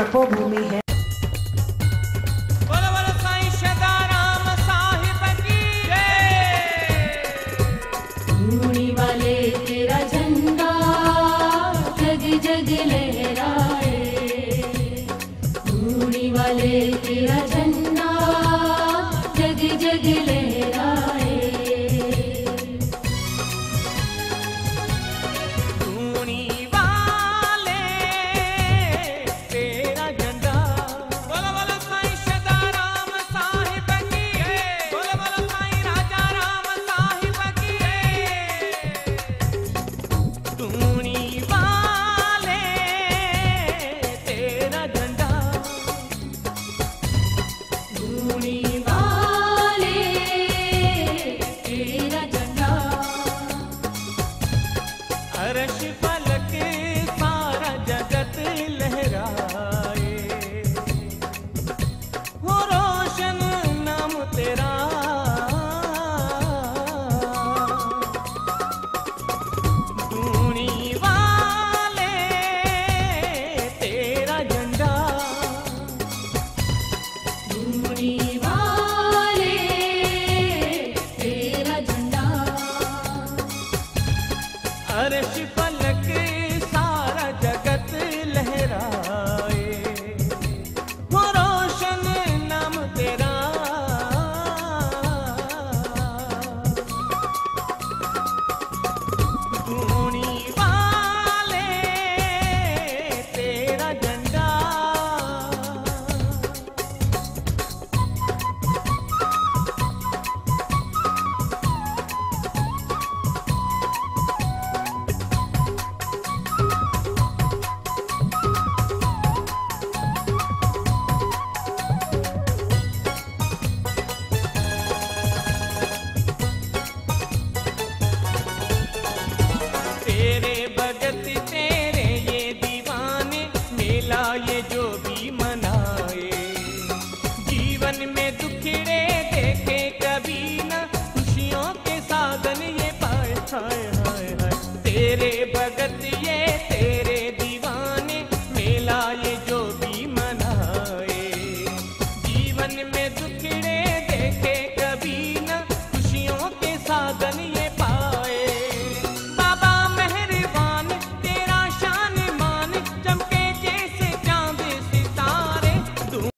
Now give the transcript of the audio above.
तपोभूमि है। वाले तेरा झंडा जग जग लहराए, धूनी वाले तेरा झंडा जग जग लहराए। धूनी वाले तेरा झंडा, बोलो बोलो साईं सदाराम साहिब की, बोलो बोलो साईं राजा राम साहिब की। धूनी वाले तेरा झंडा, धूनी वाले तेरा झंडा, अर्श फलक सारा जगत लहराए, हो रोशन नाम तेरा। धूनी वाले तेरा झंडा, धूनी वाले तेरा झंडा, अर्श फलक सारा जगत लहराए, हो रोशन नाम तेरा। धूनी वाले तेरा झंडा, तेरे भगत तेरे ये दीवाने मेला ये जो भी मनाए, जीवन में दुखड़े देखे कभी ना, खुशियों के साधन ये पाए। हाय हाय हाय तेरे भगत ये